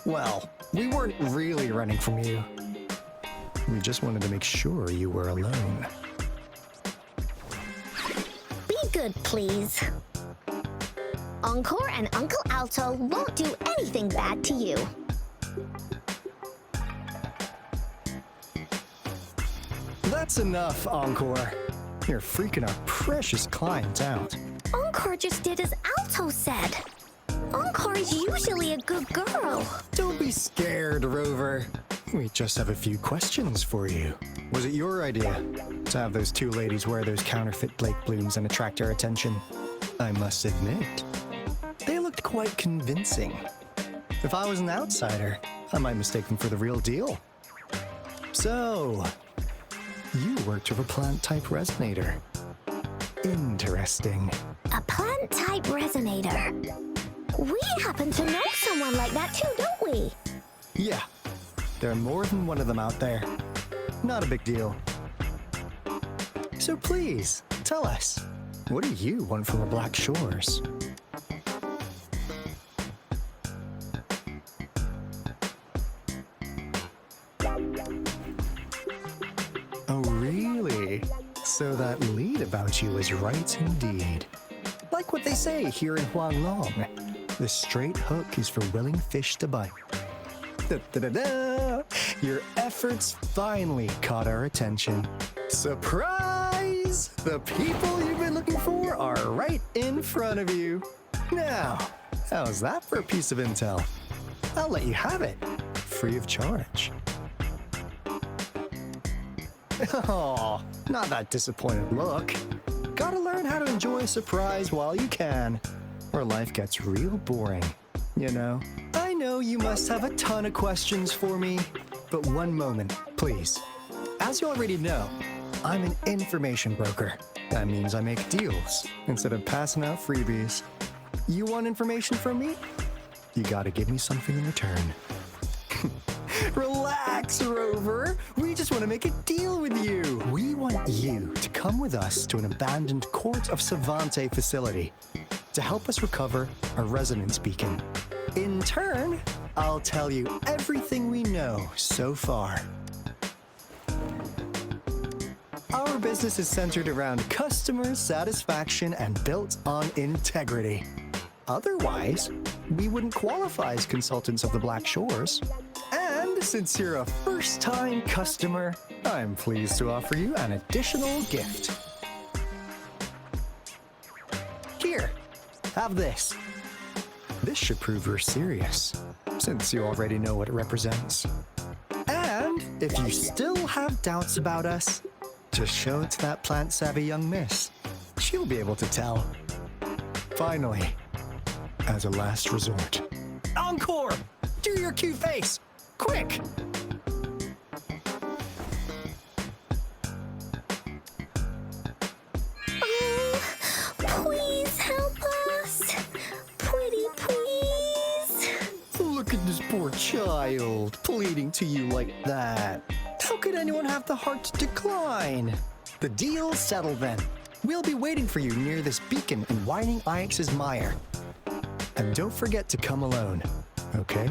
Well, we weren't really running from you. We just wanted to make sure you were alone. Be good, please. Encore and Uncle Alto won't do anything bad to you. That's enough, Encore. You're freaking our precious client out. Encore just did as Alto said. Encore is usually a good girl. Don't be scared, Rover. We just have a few questions for you. Was it your idea to have those two ladies wear those counterfeit Blake blooms and attract our attention? I must admit, they looked quite convincing. If I was an outsider, I might mistake them for the real deal. So, you worked with a plant-type resonator. Interesting. A plant-type resonator. We happen to know someone like that too, don't we? Yeah, there are more than one of them out there. Not a big deal. So please, tell us, what do you want from the Black Shores? Oh, really? So that lead about you is right indeed. Like what they say here in Huanglong, the straight hook is for willing fish to bite. Da-da-da-da! Your efforts finally caught our attention. Surprise! The people you've been looking for are right in front of you. Now, how's that for a piece of intel? I'll let you have it, free of charge. Oh, not that disappointed look. Gotta learn how to enjoy a surprise while you can, or life gets real boring, you know? I know you must have a ton of questions for me, but one moment, please. As you already know, I'm an information broker. That means I make deals instead of passing out freebies. You want information from me? You gotta give me something in return. Relax, Rover. We just want to make a deal with you. We want you to come with us to an abandoned Court of Savante facility to help us recover a resonance beacon. In turn, I'll tell you everything we know so far. Our business is centered around customer satisfaction and built on integrity. Otherwise, we wouldn't qualify as consultants of the Black Shores. And since you're a first-time customer, I'm pleased to offer you an additional gift. Here, have this. This should prove you're serious, since you already know what it represents. And if you still have doubts about us, just show it to that plant-savvy young miss. She'll be able to tell. Finally, as a last resort, Encore! Do your cute face! Quick! Oh, please help us. Pretty please. Look at this poor child, pleading to you like that. How could anyone have the heart to decline? The deal's settled then. We'll be waiting for you near this beacon in Whining Ix's mire. And don't forget to come alone, okay?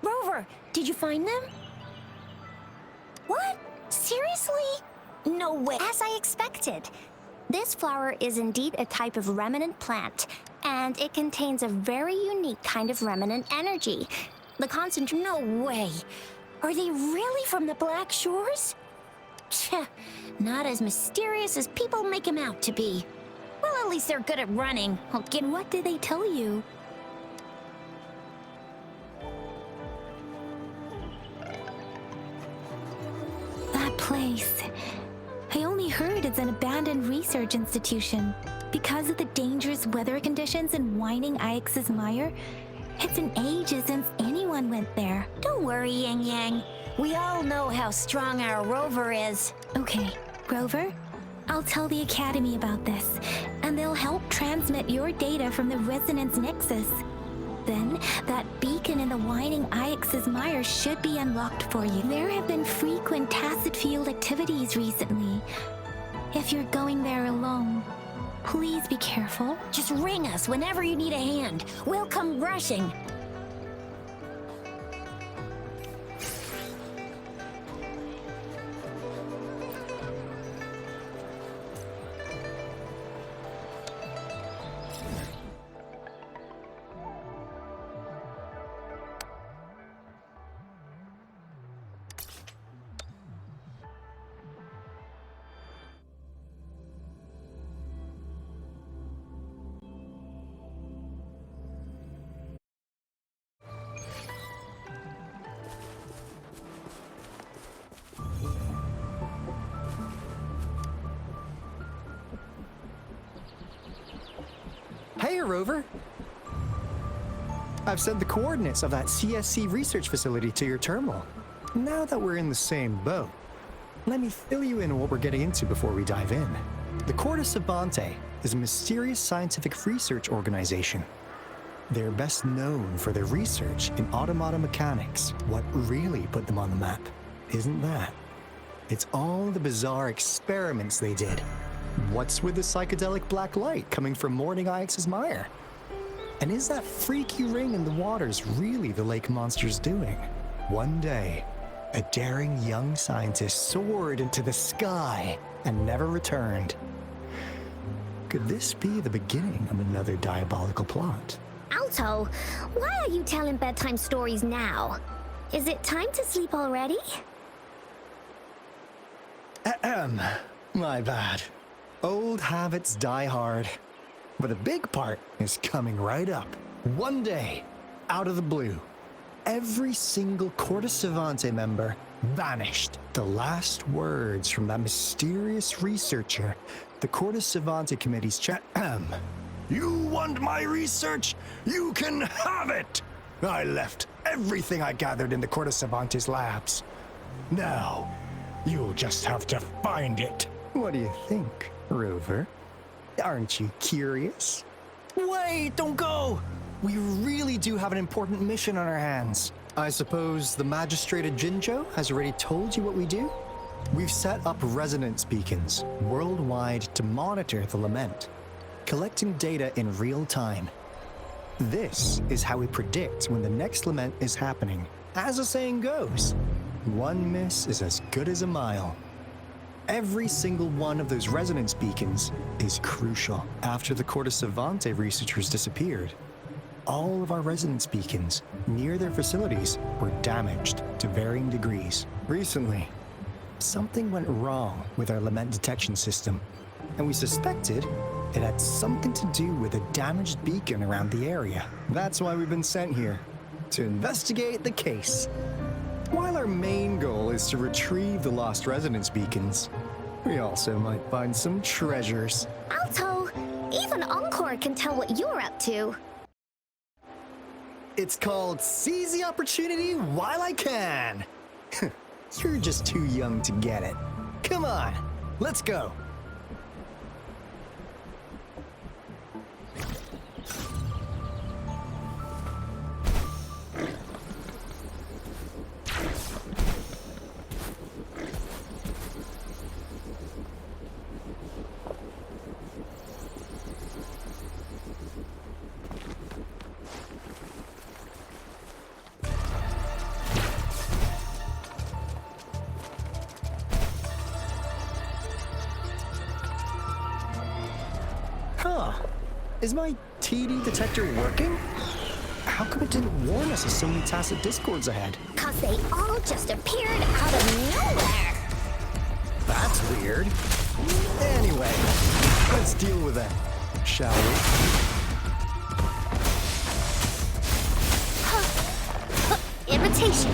Rover, did you find them? What? Seriously? No way. As I expected. This flower is indeed a type of remnant plant, and it contains a very unique kind of remnant energy. The concentration. No way. Are they really from the Black Shores? Tch, not as mysterious as people make them out to be. Well, at least they're good at running. And what did they tell you? That place. I only heard it's an abandoned research institution. Because of the dangerous weather conditions in Whining Ix's mire, it's been ages since anyone went there. Don't worry, Yang Yang. We all know how strong our Rover is. Okay, Rover, I'll tell the Academy about this, and they'll help transmit your data from the Resonance Nexus. then, that beacon in the Whining Ix's mire should be unlocked for you. There have been frequent tacit field activities recently. If you're going there alone, please be careful. Just ring us whenever you need a hand. We'll come rushing. Hey, Rover. I've sent the coordinates of that CSC research facility to your terminal. Now that we're in the same boat, let me fill you in on what we're getting into before we dive in. The Corda Savante is a mysterious scientific research organization. They're best known for their research in automata mechanics. What really put them on the map isn't that. It's all the bizarre experiments they did. What's with the psychedelic black light coming from Morning Ix's mire? And is that freaky ring in the waters really the lake monster's doing? One day, a daring young scientist soared into the sky and never returned. Could this be the beginning of another diabolical plot? Alto, why are you telling bedtime stories now? Is it time to sleep already? Ahem. My bad. Old habits die hard. But a big part is coming right up. One day, out of the blue, every single Corda Savante member vanished. The last words from that mysterious researcher, the Corda Savante Committee's chat. You want my research? You can have it! I left everything I gathered in the Corda Savante's labs. Now, you'll just have to find it. What do you think, Rover? Aren't you curious? Wait, don't go! We really do have an important mission on our hands. I suppose the Magistrate of Jinzhou has already told you what we do? We've set up resonance beacons worldwide to monitor the lament, collecting data in real time. This is how we predict when the next lament is happening. As the saying goes, one miss is as good as a mile. Every single one of those resonance beacons is crucial. After the Corda Savante researchers disappeared, all of our resonance beacons near their facilities were damaged to varying degrees. Recently, something went wrong with our lament detection system, and we suspected it had something to do with a damaged beacon around the area. That's why we've been sent here, to investigate the case. While our main goal is to retrieve the lost resonance beacons, we also might find some treasures. Alto, even Encore can tell what you're up to. It's called Seize the Opportunity While I Can. You're just too young to get it. Come on, let's go. Is my TD detector working? How come it didn't warn us of so many tacit discords ahead? 'Cause they all just appeared out of nowhere. That's weird. Anyway, let's deal with them, shall we? Imitation.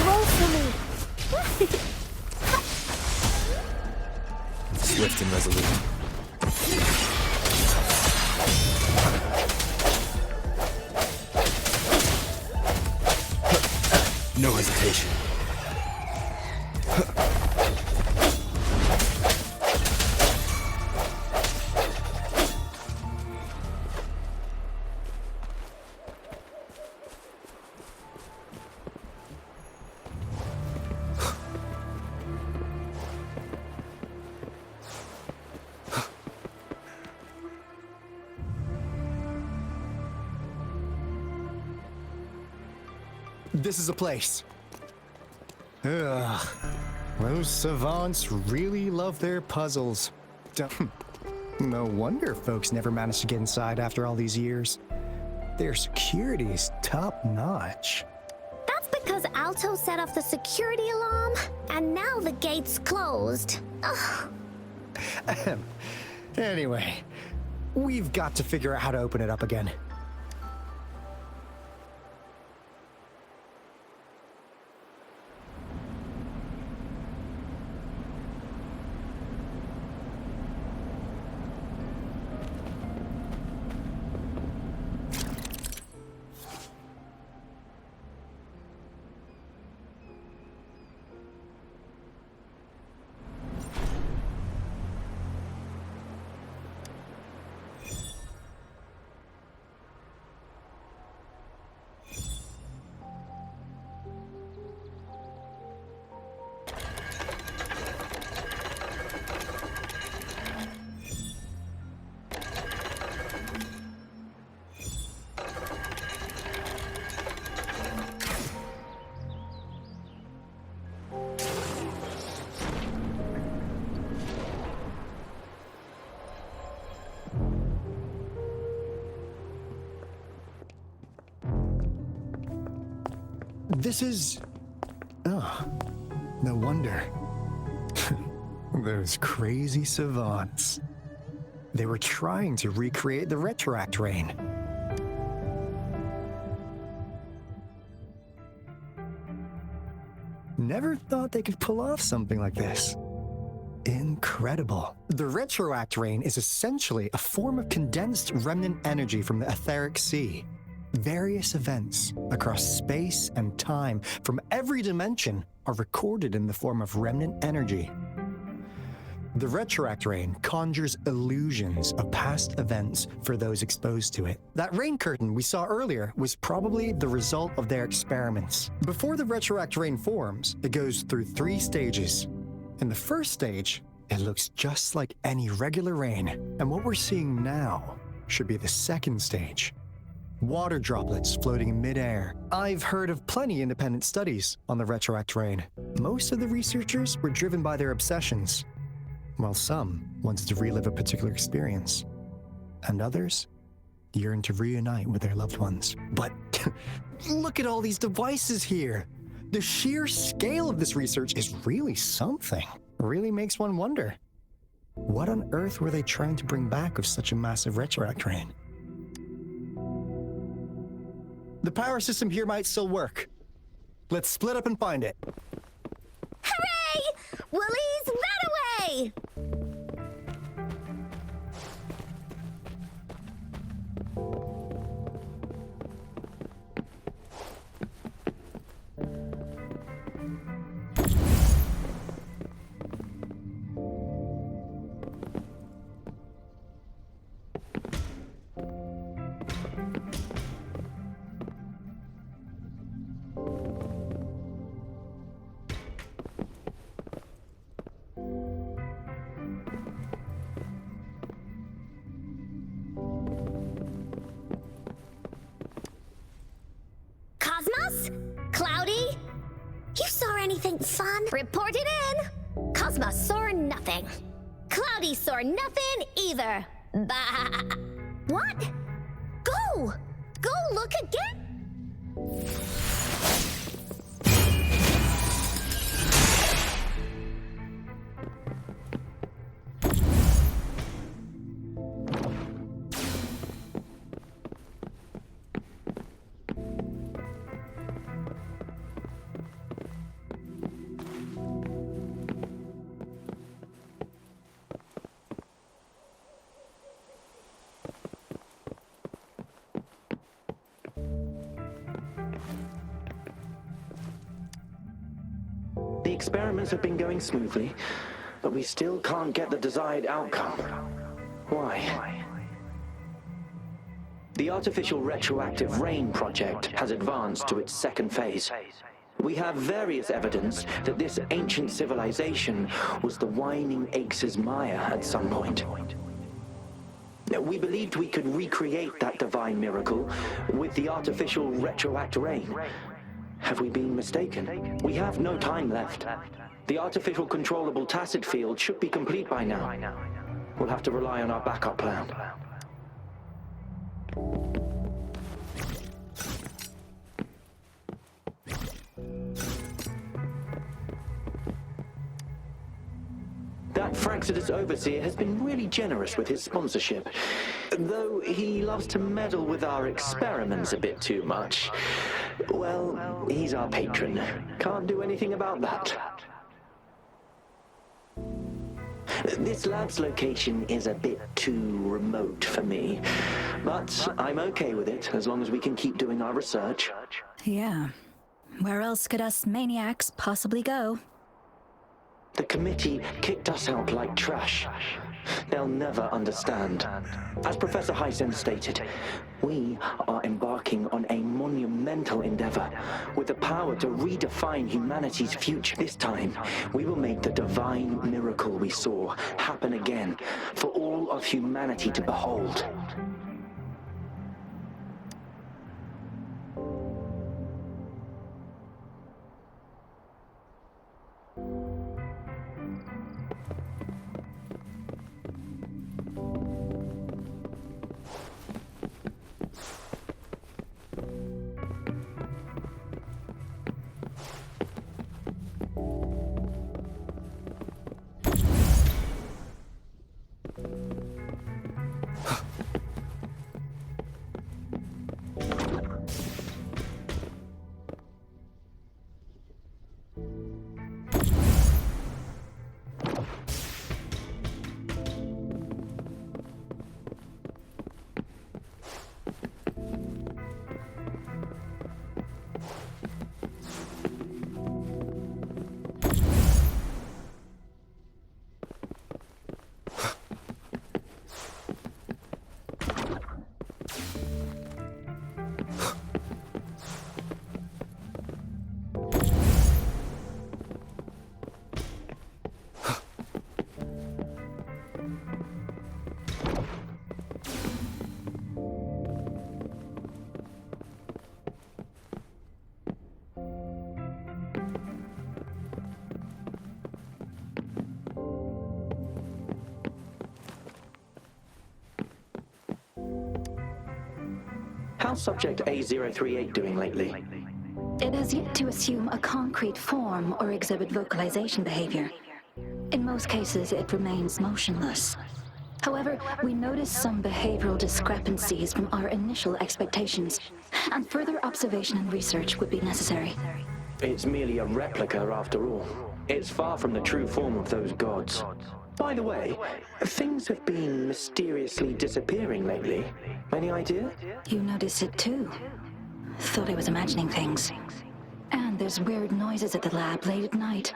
Roll for me. Swift and resolute. No hesitation. This is a place. Ugh. Those savants really love their puzzles. No wonder folks never managed to get inside after all these years. Their security's top-notch. That's because Alto set off the security alarm, and now the gate's closed. Ugh. Anyway, we've got to figure out how to open it up again. This is... Oh, no wonder. Those crazy savants. They were trying to recreate the retroact rain. Never thought they could pull off something like this. Incredible. The retroact rain is essentially a form of condensed remnant energy from the etheric sea. Various events across space and time from every dimension are recorded in the form of remnant energy. The retroact rain conjures illusions of past events for those exposed to it. That rain curtain we saw earlier was probably the result of their experiments. Before the retroact rain forms, it goes through 3 stages. In the first stage, it looks just like any regular rain, and what we're seeing now should be the second stage. Water droplets floating in midair. I've heard of plenty independent studies on the retroact rain. Most of the researchers were driven by their obsessions, while some wanted to relive a particular experience, and others yearned to reunite with their loved ones. But look at all these devices here. The sheer scale of this research is really something. Really makes one wonder. What on earth were they trying to bring back with such a massive retroact rain? The power system here might still work. Let's split up and find it. Hooray! Woolies, run away! Cosmos? Cloudy? You saw anything fun? Report it in! Cosmos saw nothing. Cloudy saw nothing either. Bah! What? Go! Go look again! The experiments have been going smoothly, but we still can't get the desired outcome. Why? The artificial retroactive rain project has advanced to its second phase. We have various evidence that this ancient civilization was the Whining Aches Maya at some point. We believed we could recreate that divine miracle with the artificial retroact rain. Have we been mistaken? We have no time left. The artificial controllable tacit field should be complete by now. We'll have to rely on our backup plan. That Fraxidus overseer has been really generous with his sponsorship, though he loves to meddle with our experiments a bit too much. Well, he's our patron. Can't do anything about that. This lab's location is a bit too remote for me, but I'm okay with it as long as we can keep doing our research. Yeah. Where else could us maniacs possibly go? The committee kicked us out like trash. They'll never understand. As Professor Hyson stated, we are embarking on a monumental endeavor with the power to redefine humanity's future. This time, we will make the divine miracle we saw happen again for all of humanity to behold. How's Subject A038 doing lately? It has yet to assume a concrete form or exhibit vocalization behavior. In most cases, it remains motionless. However, we notice some behavioral discrepancies from our initial expectations, and further observation and research would be necessary. It's merely a replica after all. It's far from the true form of those gods. By the way, things have been mysteriously disappearing lately. Any idea? You notice it too. Thought I was imagining things. And there's weird noises at the lab late at night.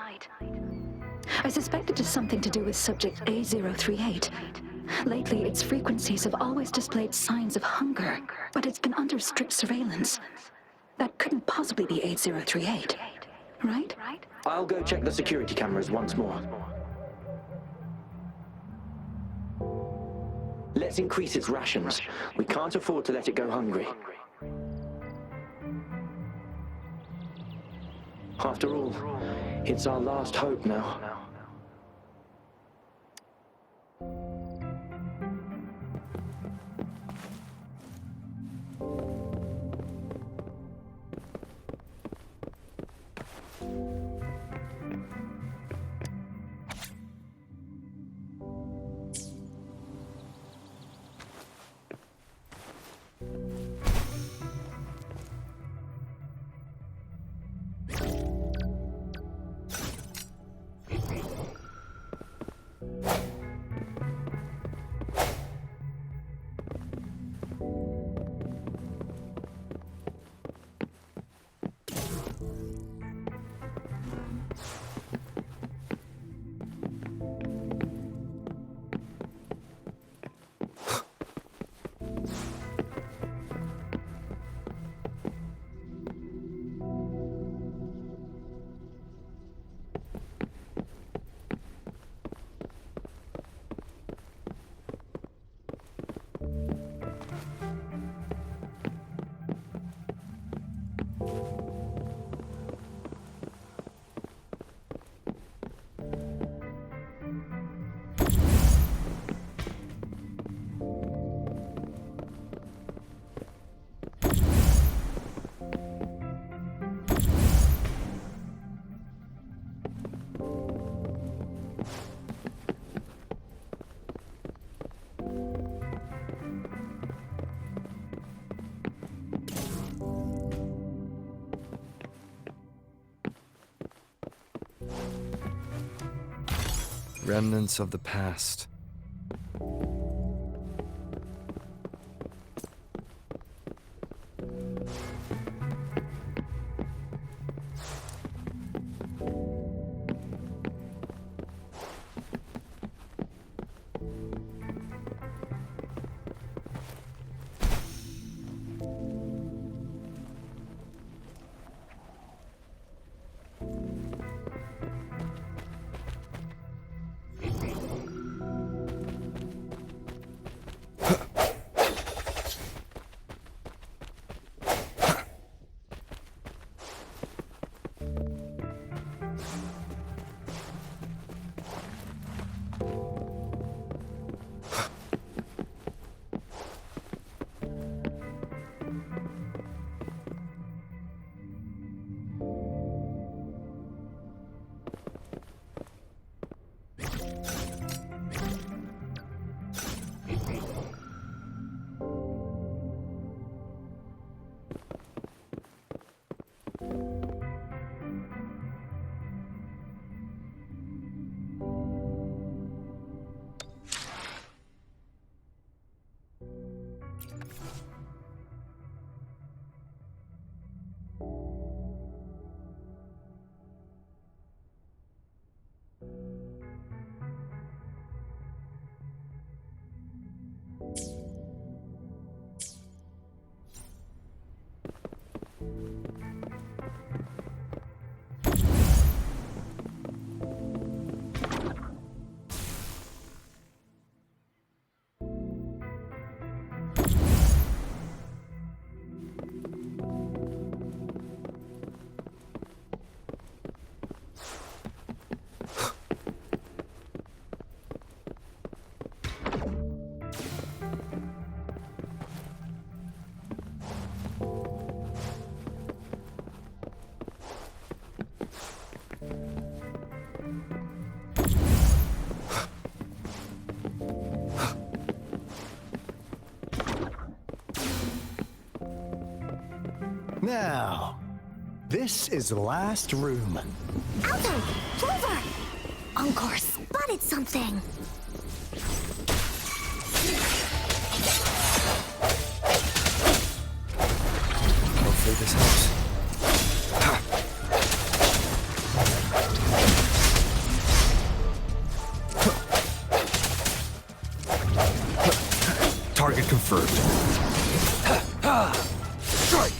I suspect it is something to do with subject A038. Lately, its frequencies have always displayed signs of hunger, but it's been under strict surveillance. That couldn't possibly be A038, right? I'll go check the security cameras once more. Let's increase its rations. We can't afford to let it go hungry. After all, it's our last hope now. Remnants of the past. Now, this is the last room. Alto! Clover! Encore spotted something! Hopefully this helps. Target confirmed. Strike!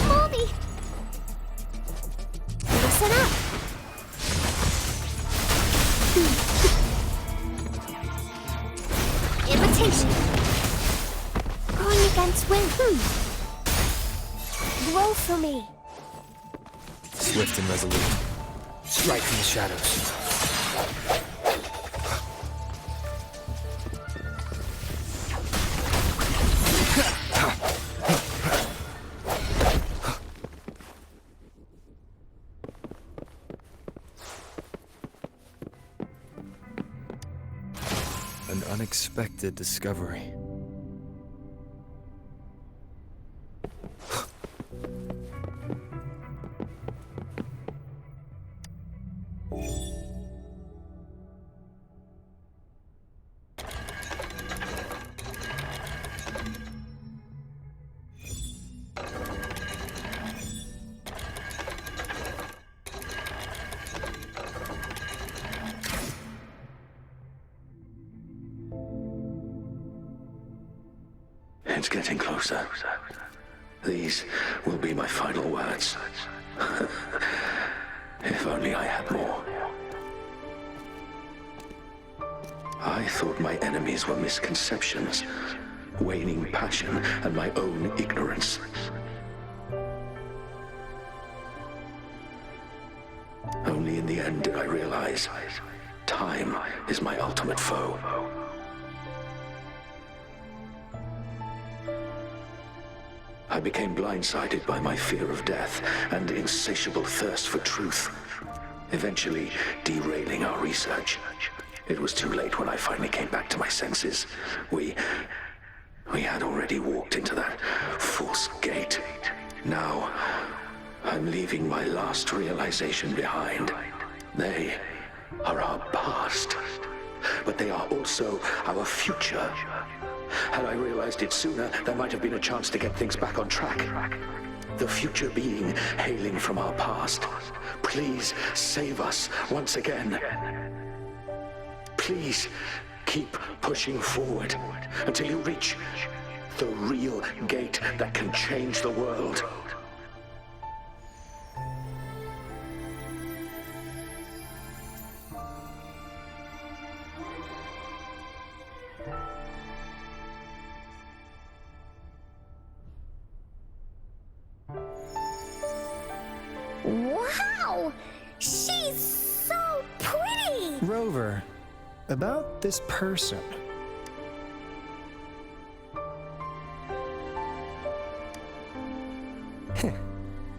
Moldy! Listen up! Imitation. Going against wind. Blow for me. Swift and resolute. Strike from the shadows. An unexpected discovery. It's getting closer. These will be my final words. If only I had more. I thought my enemies were misconceptions, waning passion, and my own ignorance. Only in the end did I realize time is my ultimate foe. I became blindsided by my fear of death and insatiable thirst for truth, eventually derailing our research. It was too late when I finally came back to my senses. We had already walked into that false gate. Now, I'm leaving my last realization behind. They are our past, but they are also our future. Had I realized it sooner, there might have been a chance to get things back on track. The future being hailing from our past. Please save us once again. Please keep pushing forward until you reach the real gate that can change the world. Wow! She's so pretty! Rover, about this person.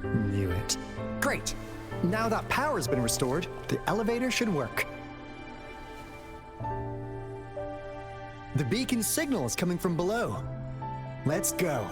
Knew it. Great! Now that power's been restored, the elevator should work. The beacon signal is coming from below. Let's go.